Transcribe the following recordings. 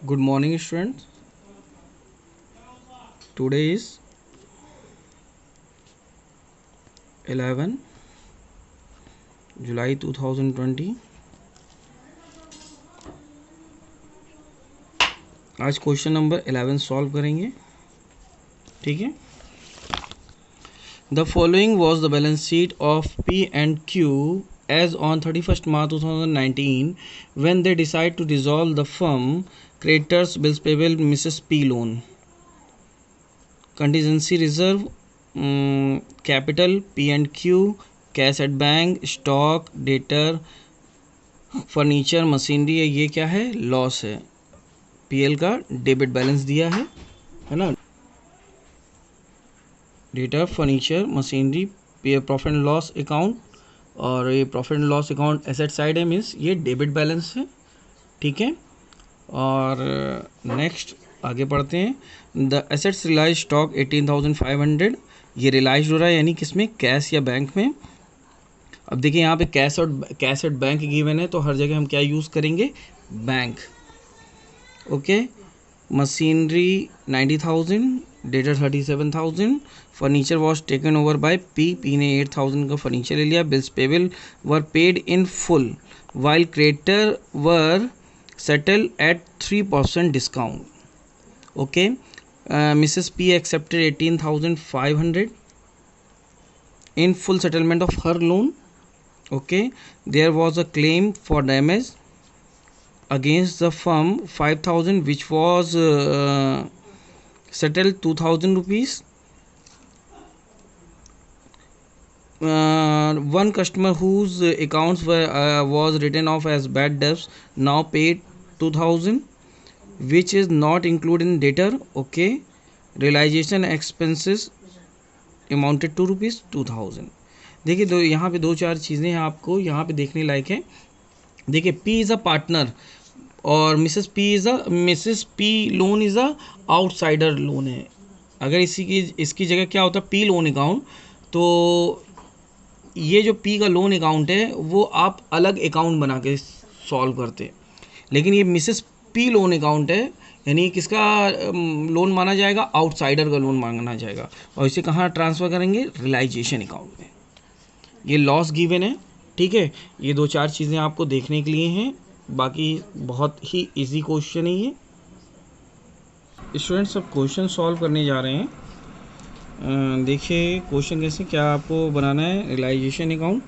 Good morning, students. Today is 11 July 2020. आज question number 11 solve करेंगे. ठीक है. The following was the balance sheet of P and Q as on 31st March 2019 when they decide to dissolve the firm. Creditors, bills payable, Mrs. P loan. Contingency reserve, capital P and Q, cash at bank, stock, debtor, furniture, machinery है. ये क्या है? Loss है. PL का debit balance दिया है ना. Debtor, furniture, machinery, profit and loss account, और ये profit and loss account asset side है, मीन्स ये डेबिट बैलेंस है. ठीक है. और नेक्स्ट आगे पढ़ते हैं. The assets realise stock 18,500. ये रिलाइज हो रहा है यानी किसमें? कैश या बैंक में. अब देखिए यहाँ पे कैश एट बैंक गिवन है, तो हर जगह हम क्या यूज़ करेंगे? Bank. Okay. Machinery 90,000, data 37,000. Furniture was taken over by P ने 8,000 का फर्नीचर ले लिया. Bills payable were paid in full while creditor were settle at 3% discount. Okay. Mrs P accepted 18,500 in full settlement of her loan. Okay. There was a claim for damage against the firm 5,000 which was settled 2,000 rupees. One customer whose accounts was written off as bad debts now paid 2,000 which is not included in debtor. Okay. Realization expenses amounted to rupees 2,000. देखिए यहाँ पे दो चार चीज़ें हैं आपको यहाँ पे देखने लायक है. देखिए पी इज़ अ पार्टनर और Mrs P loan is a outsider loan है. अगर इसकी जगह क्या होता है? P loan account. तो ये जो पी का लोन अकाउंट है वो आप अलग अकाउंट बना के सॉल्व करते. लेकिन ये मिसेस पी लोन अकाउंट है यानी किसका लोन माना जाएगा? आउटसाइडर का लोन माना जाएगा. और इसे कहाँ ट्रांसफ़र करेंगे? रियलाइजेशन अकाउंट में. ये लॉस गिवन है. ठीक है. ये दो चार चीज़ें आपको देखने के लिए हैं. बाकी बहुत ही इजी क्वेश्चन है ये. स्टूडेंट्स सब क्वेश्चन सॉल्व करने जा रहे हैं. देखिए क्वेश्चन कैसे क्या आपको बनाना है. Realisation account.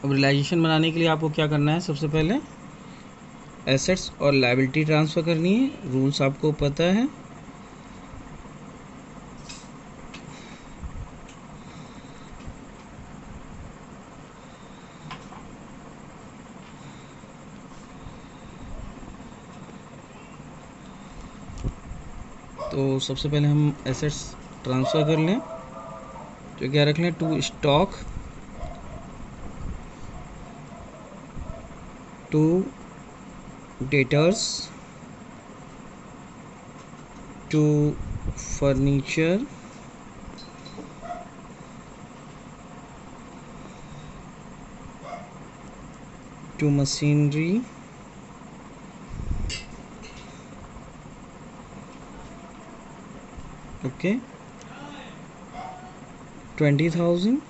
अब रियलाइजेशन बनाने के लिए आपको क्या करना है? सबसे पहले एसेट्स और लायबिलिटी ट्रांसफ़र करनी है. रूल्स आपको पता है. तो सबसे पहले हम एसेट्स ट्रांसफ़र कर लें. तो क्या रख लें? To stock, to debtors, to furniture, to machinery, okay. 20,000,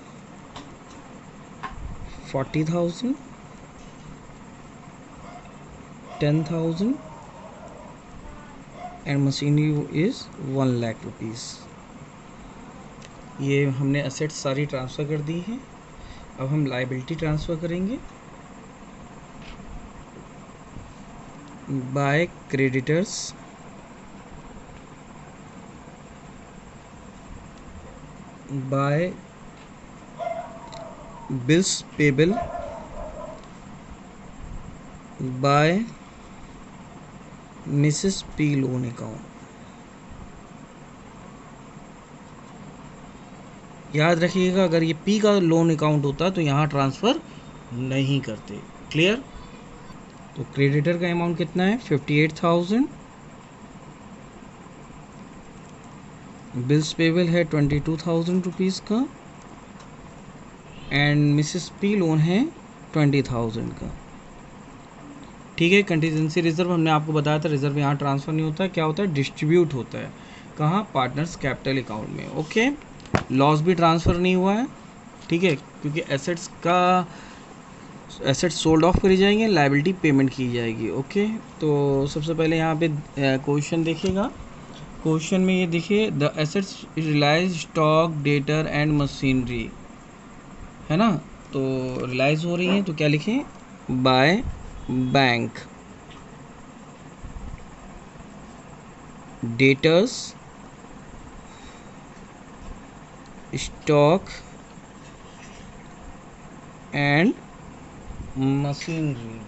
40,000, 10,000 and machinery is 1 lakh rupees. ये हमने असेट्स सारी ट्रांसफ़र कर दी हैं. अब हम लायबिलिटी ट्रांसफ़र करेंगे. By creditors, by bills payable, by Mrs P loan account. याद रखिएगा, अगर ये पी का लोन अकाउंट होता तो यहाँ ट्रांसफ़र नहीं करते। क्लियर? तो क्रेडिटर का अमाउंट कितना है? 58,000। बिल्स पेबल है 22,000 रुपीज़ का, एंड मिसेस पी लोन है 20,000 का। ठीक है। कंटीजेंसी रिजर्व हमने आपको बताया था, रिजर्व यहाँ ट्रांसफ़र नहीं होता है, क्या होता है? डिस्ट्रीब्यूट होता है। कहाँ? पार्टनर्स कैपिटल अकाउंट में। ओके। लॉस भी ट्रांसफ़र नहीं हुआ है, ठीक है, क्योंकि एसेट्स सोल्ड ऑफ करी जाएंगे, लायबिलिटी पेमेंट की जाएगी। ओके। तो सबसे पहले यहाँ पे क्वेश्चन देखिएगा। क्वेश्चन में ये देखिए, the assets realise stock debtor and machinery, है ना। तो रिलाइज हो रही है तो क्या लिखें? By bank, debtors, stock and machinery.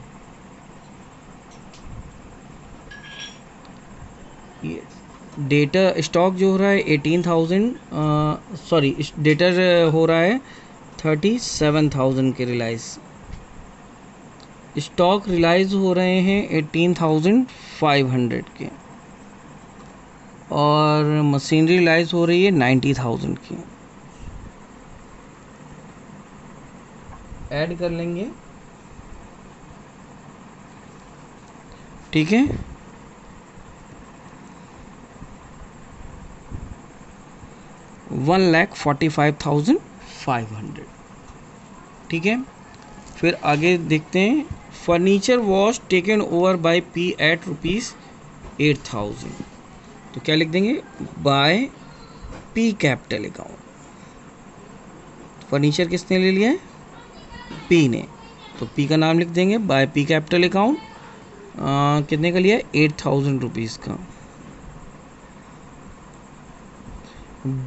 ये डेटा स्टॉक जो हो रहा है 18,000, सॉरी डेटर हो रहा है 37,000 के रिलाइज। स्टॉक रिलाइज हो रहे हैं 18,500 के, और मशीनरी रिलाइज हो रही है 90,000 की। ऐड कर लेंगे, ठीक है। $1,45,500, ठीक है। फिर आगे देखते हैं। Furniture was taken over by P at ₹8,000, तो क्या लिख देंगे? By P capital account. Furniture किसने ले लिया है? पी ने, तो पी का नाम लिख देंगे, बाय पी कैपिटल अकाउंट। कितने का लिया है? 8,000 रुपीज़ का।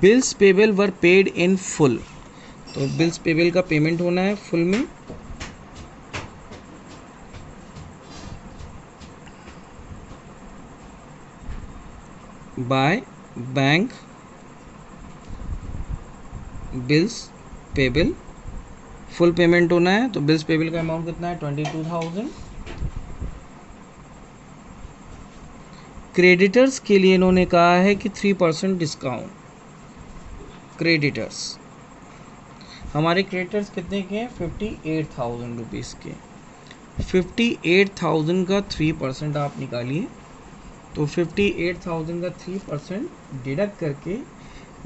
Bills payable were paid in full, तो बिल्स पेबल का पेमेंट होना है फुल में। By bank bills payable, full payment होना है, तो बिल्स पेबल का अमाउंट कितना है? 22,000। क्रेडिटर्स के लिए इन्होंने कहा है कि 3% डिस्काउंट। क्रेडिटर्स, हमारे क्रेडिटर्स कितने के हैं? 58,000 रुपीज़ के। 58,000 का 3% आप निकालिए, तो 58,000 का 3% डिडक्ट करके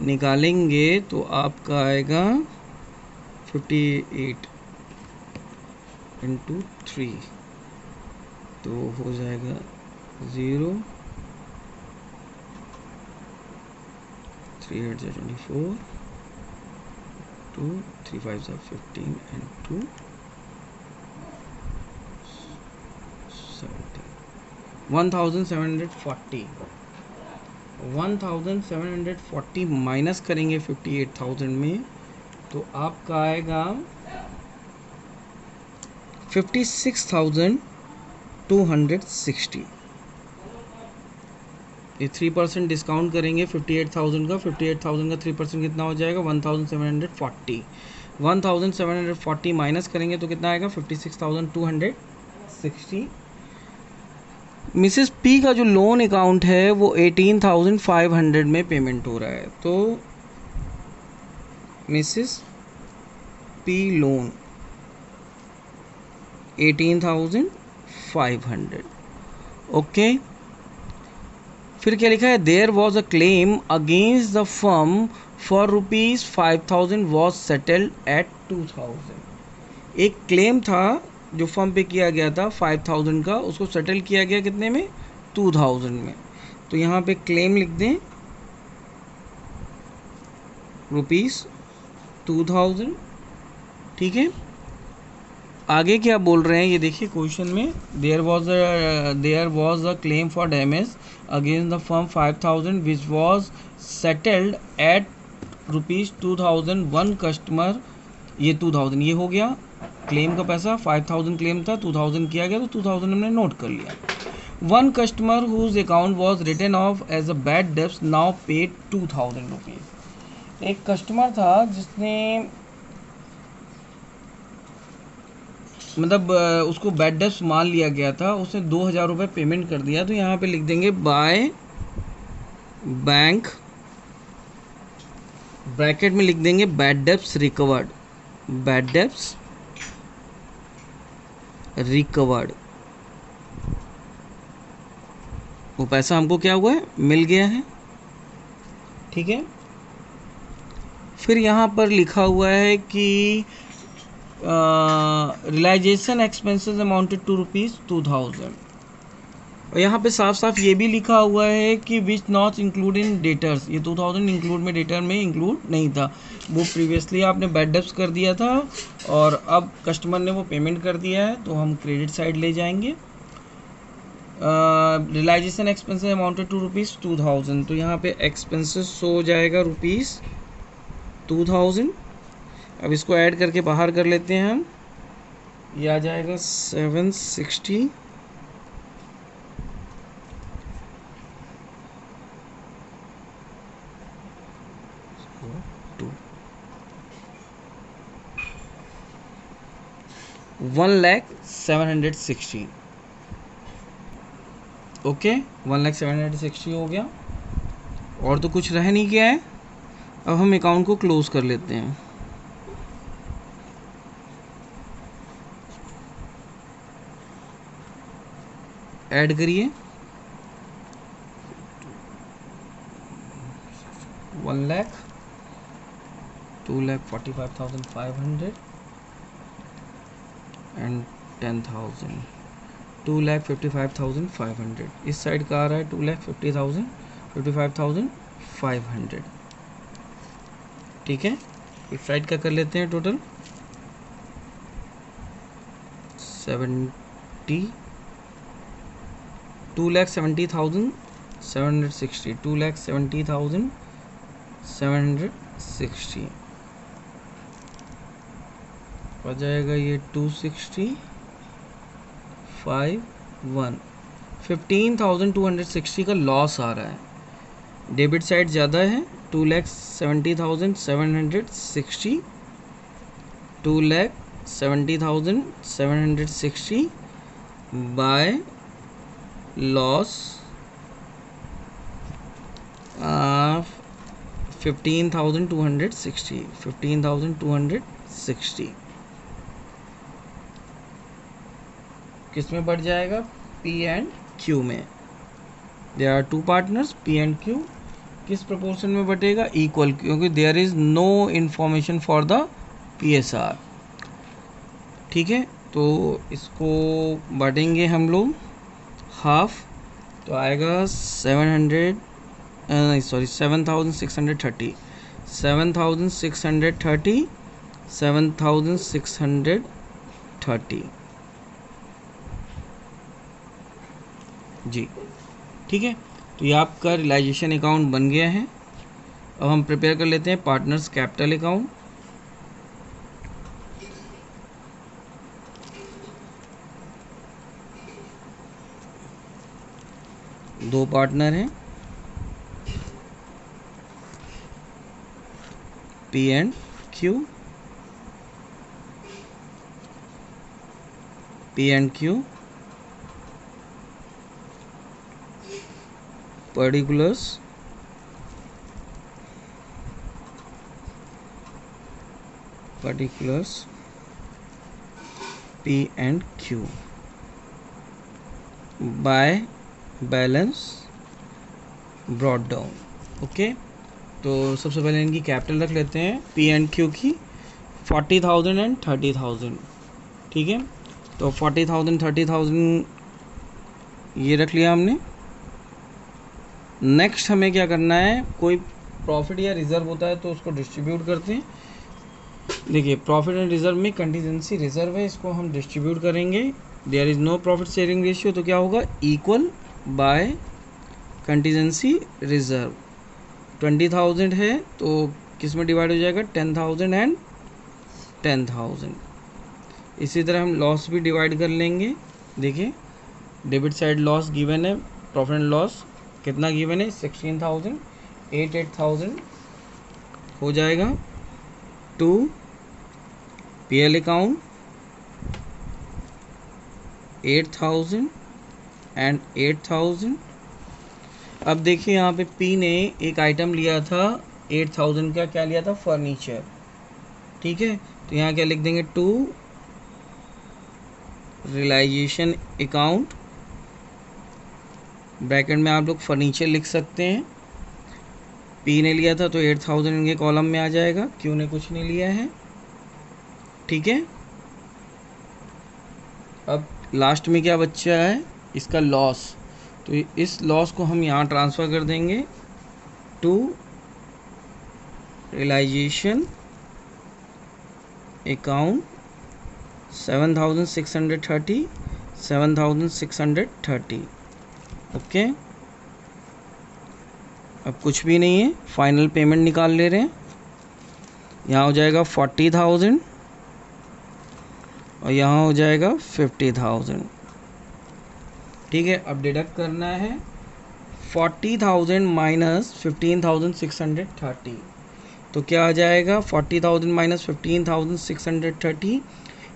निकालेंगे तो आपका आएगा 58 इंटू 3, तो हो जाएगा 0, 3 8 24, 2 3 5 15 and 2 17, 1,740। 1,740 माइनस करेंगे 58,000 में, तो आपका आएगा 56,260। ये 3% डिस्काउंट करेंगे 58,000 का। 58,000 का 3% कितना हो जाएगा? 1,740। 1,740 माइनस करेंगे तो कितना आएगा? 56,260। मिसेस पी का जो लोन अकाउंट है वो 18,500 में पेमेंट हो रहा है, तो मिसेस पी लोन 18,500। ओके। फिर क्या लिखा है? There was a claim against the firm for ₹5,000 was settled at 2,000। एक क्लेम था जो फर्म पे किया गया था 5,000 का, उसको सेटल किया गया कितने में? 2,000 में। तो यहाँ पे क्लेम लिख दें ₹2,000, ठीक है। आगे क्या बोल रहे हैं ये देखिए क्वेश्चन में। There was a claim for damage against the firm 5,000 which was settled at ₹2,000। One customer, ये 2,000 ये हो गया, क्लेम का पैसा 5000 क्लेम था, 2000 किया गया तो 2000 हमने नोट कर लिया। One customer whose account was written off as a bad debts now paid 2000 rupees. एक कस्टमर था जिसने मतलब उसको बैड डेब्ट्स मान लिया गया था, उसने 2000 रुपये पेमेंट कर दिया। तो यहाँ पे लिख देंगे बाय बैंक, ब्रैकेट में लिख देंगे bad debts recovered, bad debts recovered. वो पैसा हमको क्या हुआ है, मिल गया है। ठीक है, फिर यहाँ पर लिखा हुआ है कि रियलाइजेशन एक्सपेंसेस अमाउंटेड टू ₹2000। और यहाँ पे साफ साफ ये भी लिखा हुआ है कि which not include in debtors, ये 2000 इंक्लूड में डेटर में इंक्लूड नहीं था, वो प्रीवियसली आपने बैड डेब्ट्स कर दिया था और अब कस्टमर ने वो पेमेंट कर दिया है, तो हम क्रेडिट साइड ले जाएंगे। रियलाइजेशन एक्सपेंसेस अमाउंटेड टू ₹2000, तो यहाँ पे एक्सपेंसेस शो हो जाएगा ₹2000। अब इसको ऐड करके बाहर कर लेते हैं हम, ये आ जाएगा 760 1,760। ओके, 1,760 हो गया और तो कुछ रह नहीं गया है। अब हम अकाउंट को क्लोज कर लेते हैं। ऐड करिए 1 लाख, 2,45,500 एंड 10,000, 2,55,500। इस साइड का आ रहा है 2,50,000, 55,500। ठीक है, इस साइड का कर लेते हैं टोटल 2,70,760, 2,70,760 हो जाएगा ये 260,5,1, 15,260 का लॉस आ रहा है। डेबिट साइड ज़्यादा है, 2,70,760, 2,70,760 बाय लॉस 15,260, 15,260 किस में बढ़ जाएगा, पी एंड क्यू में। There are two partners, P and Q किस प्रोपोर्शन में बटेगा, इक्वल, क्योंकि there is no information for the PSR। ठीक है, तो इसको बांटेंगे हम लोग हाफ, तो आएगा 7,630, 7,630, 7,630 जी। ठीक है, तो ये आपका रियलाइजेशन अकाउंट बन गया है। अब हम प्रिपेयर कर लेते हैं पार्टनर्स कैपिटल अकाउंट। दो पार्टनर हैं, P and Q, P and Q, particulars, particulars P and Q by balance brought down. Okay, तो सबसे पहले इनकी कैपिटल रख लेते हैं, पी एंड क्यू की 40,000 एंड 30,000। ठीक है, तो 40,000 30,000 ये रख लिया हमने। नेक्स्ट हमें क्या करना है, कोई प्रॉफिट या रिजर्व होता है तो उसको डिस्ट्रीब्यूट करते हैं। देखिए, प्रॉफिट एंड रिजर्व में कंटीजेंसी रिजर्व है, इसको हम डिस्ट्रीब्यूट करेंगे। There is no profit sharing ratio, तो क्या होगा, इक्वल बाय कंटीजेंसी रिजर्व। 20,000 है तो किस में डिवाइड हो जाएगा, 10,000 एंड 10,000। इसी तरह हम लॉस भी डिवाइड कर लेंगे। देखिए डेबिट साइड लॉस गिवन है, प्रॉफिट एंड लॉस कितना गिवन है 16,000, 88,000 हो जाएगा टू पीएल अकाउंट 8,000 एंड 8,000। अब देखिए यहाँ पे पी ने एक आइटम लिया था 8,000 का, क्या लिया था फर्नीचर, ठीक है। तो यहाँ क्या लिख देंगे टू रियलाइजेशन अकाउंट, ब्रैकेट में आप लोग फर्नीचर लिख सकते हैं। पी ने लिया था तो 8,000 इनके कॉलम में आ जाएगा, क्यू ने कुछ नहीं लिया है, ठीक है। अब लास्ट में क्या बच्चा है इसका लॉस, तो इस लॉस को हम यहाँ ट्रांसफ़र कर देंगे टू रियलाइजेशन अकाउंट 7,630, 7,630, ओके। अब कुछ भी नहीं है, फाइनल पेमेंट निकाल ले रहे हैं। यहाँ हो जाएगा 40,000 और यहाँ हो जाएगा 50,000, ठीक है। अब डिडक्ट करना है 40,000 माइनस 15,630, तो क्या आ जाएगा 40,000 माइनस 15,630,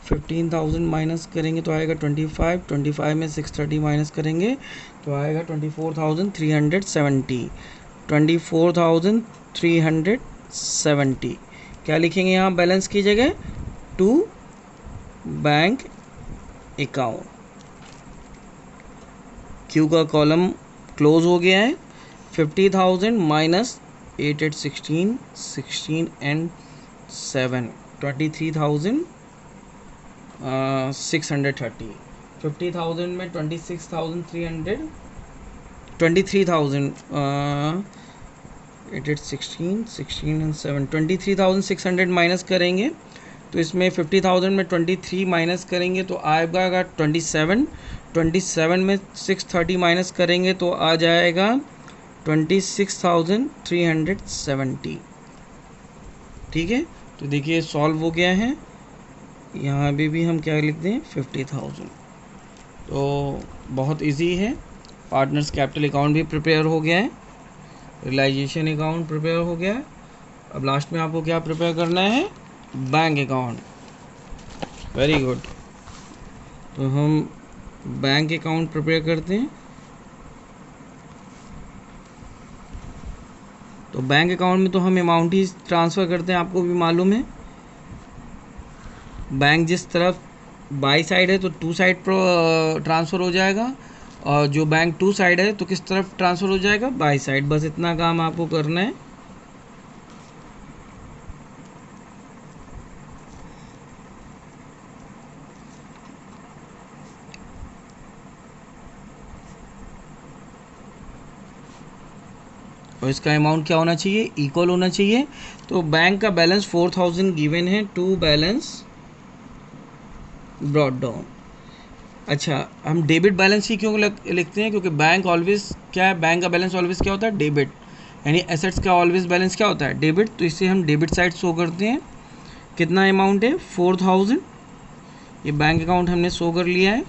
15,000 माइनस करेंगे तो आएगा 25, 25 में 630 माइनस करेंगे तो आएगा 24,370, 24,370। क्या लिखेंगे यहाँ बैलेंस की जगह टू बैंक अकाउंट। क्यू का कॉलम क्लोज हो गया है। 50,000 माइनस 8, 8, 16, 16 एंड 7, 23,630। 50,000 में 26,300, 23,000 8, 8, 16, 16 एंड 7, 23,600 माइनस करेंगे तो इसमें 50,000 में 23 माइनस करेंगे तो आएगा 27, 27 में 630 माइनस करेंगे तो आ जाएगा 26,370, ठीक है। तो देखिए सॉल्व हो गया है। यहाँ भी हम क्या लिख दें 50,000। तो बहुत इजी है। पार्टनर्स कैपिटल अकाउंट भी प्रिपेयर हो गया है, रियलाइजेशन अकाउंट प्रिपेयर हो गया है। अब लास्ट में आपको क्या प्रिपेयर करना है बैंक अकाउंट। Very good. तो हम बैंक अकाउंट प्रिपेयर करते हैं। तो बैंक अकाउंट में तो हम अमाउंट ही ट्रांसफ़र करते हैं, आपको भी मालूम है। बैंक जिस तरफ बाई साइड है तो टू साइड पर ट्रांसफ़र हो जाएगा, और जो बैंक टू साइड है तो किस तरफ ट्रांसफ़र हो जाएगा बाई साइड। बस इतना काम आपको करना है। और इसका अमाउंट क्या होना चाहिए इक्वल होना चाहिए। तो बैंक का बैलेंस 4,000 गिवन है, टू बैलेंस ब्रॉट डाउन। अच्छा, हम डेबिट बैलेंस ही क्यों लिखते हैं, क्योंकि बैंक ऑलवेज क्या है, बैंक का बैलेंस ऑलवेज क्या होता है डेबिट, यानी एसेट्स का ऑलवेज बैलेंस क्या होता है डेबिट। तो इसे हम डेबिट साइड शो करते हैं। कितना अमाउंट है 4,000, ये बैंक अकाउंट हमने शो कर लिया है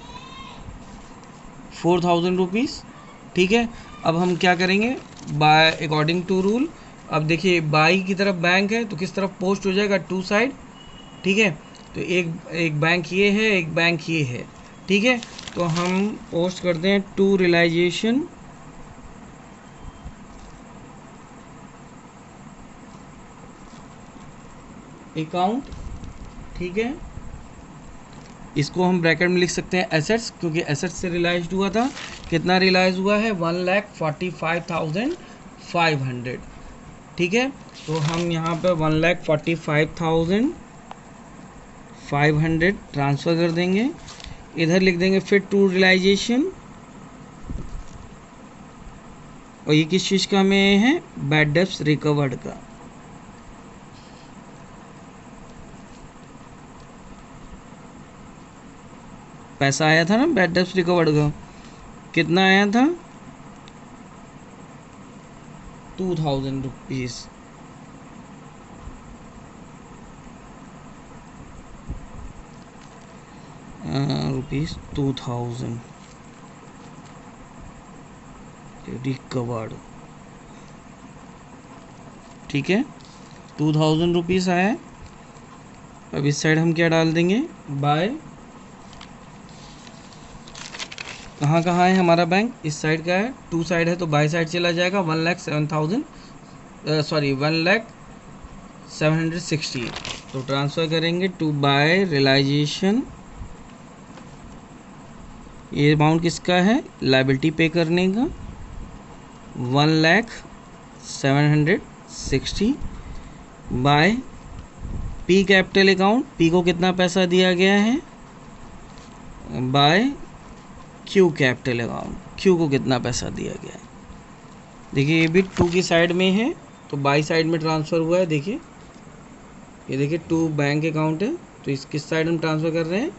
4,000 रुपीज़, ठीक है। अब हम क्या करेंगे बाय अकॉर्डिंग टू रूल। अब देखिए बाई की तरफ बैंक है तो किस तरफ पोस्ट हो जाएगा टू साइड, ठीक है। तो एक बैंक ये है, एक बैंक ये है, ठीक है। तो हम पोस्ट करते हैं टू रियलाइजेशन अकाउंट, ठीक है। इसको हम ब्रैकेट में लिख सकते हैं एसेट्स, क्योंकि एसेट्स से रियलाइज हुआ था। कितना रियलाइज हुआ है 1,45,500, ठीक है। तो हम यहाँ पे 1,45,500 ट्रांसफ़र कर देंगे। इधर लिख देंगे फिर टू रियलाइजेशन, और ये किस चीज़ का में है बैड डेब्ट्स रिकवर्ड का। पैसा आया था ना बैड डेब्ट्स रिकवर्ड का, कितना आया था 2,000 रुपीज़। ₹2000 रिकवर्ड, ठीक है, 2000 रुपीज़ आया है। अब इस साइड हम क्या डाल देंगे, बाय, कहाँ कहाँ है हमारा बैंक, इस साइड का है, 2 साइड है तो बाय साइड चला जाएगा, 1,07,760, तो ट्रांसफ़र करेंगे टू बाय रियलाइजेशन। ये अमाउंट किसका है, लायबिलिटी पे करने का, 1,07,60 by P capital account, P को कितना पैसा दिया गया है, by Q capital account, Q को कितना पैसा दिया गया है। देखिए ये भी 2 की साइड में है तो बाई साइड में ट्रांसफ़र हुआ है। देखिए ये देखिए 2 बैंक अकाउंट है तो इस किस साइड हम ट्रांसफ़र कर रहे हैं,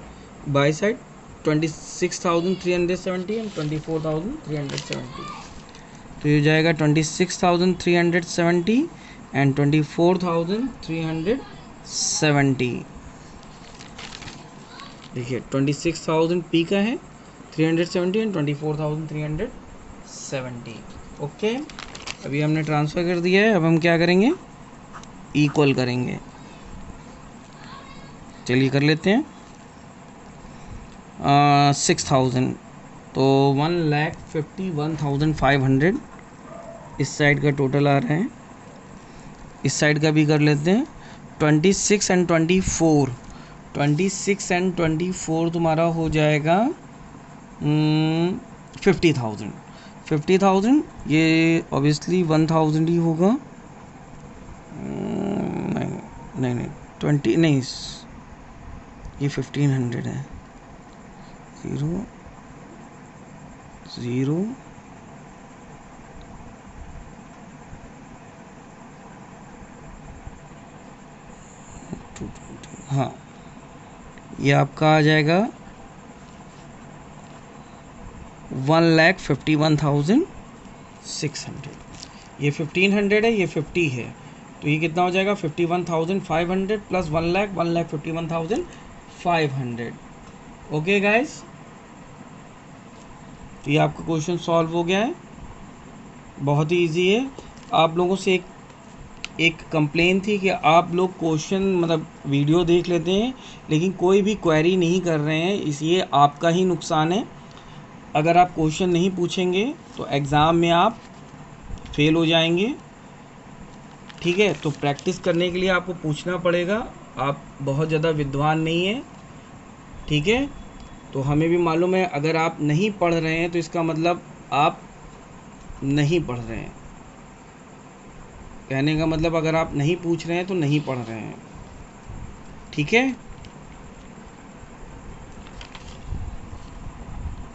बाई साइड, 26,370 एंड 24,370, तो ये जाएगा 26,370 एंड 24,370। देखिए 26,000 पी का है, 370 एंड 24,370। ओके, अभी हमने ट्रांसफ़र कर दिया है। अब हम क्या करेंगे, इक्वल करेंगे, चलिए कर लेते हैं। 6,000 तो 1,51,500 इस साइड का टोटल आ रहे हैं, इस साइड का भी कर लेते हैं। 26 एंड 24, 26 एंड 24 तुम्हारा हो जाएगा 50,000, 50,000, ये ऑब्वियसली 1,000 ही होगा, नहीं 20 नहीं, ये 1,500 है, 0 0 हाँ, ये आपका आ जाएगा 1,51,600। ये 1,500 है, ये 50 है, तो ये कितना हो जाएगा 51,500 प्लस 1,51,500। ओके गाइस, तो ये आपका क्वेश्चन सॉल्व हो गया है, बहुत ही इजी है। आप लोगों से एक कंप्लेन थी कि आप लोग क्वेश्चन मतलब वीडियो देख लेते हैं लेकिन कोई भी क्वेरी नहीं कर रहे हैं, इसलिए आपका ही नुकसान है। अगर आप क्वेश्चन नहीं पूछेंगे तो एग्ज़ाम में आप फेल हो जाएंगे, ठीक है। तो प्रैक्टिस करने के लिए आपको पूछना पड़ेगा, आप बहुत ज़्यादा विद्वान नहीं हैं, ठीक है। तो हमें भी मालूम है अगर आप नहीं पढ़ रहे हैं तो इसका मतलब आप नहीं पढ़ रहे हैं, कहने का मतलब अगर आप नहीं पूछ रहे हैं तो नहीं पढ़ रहे हैं, ठीक है।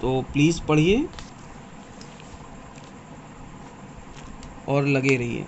तो प्लीज़ पढ़िए और लगे रहिए।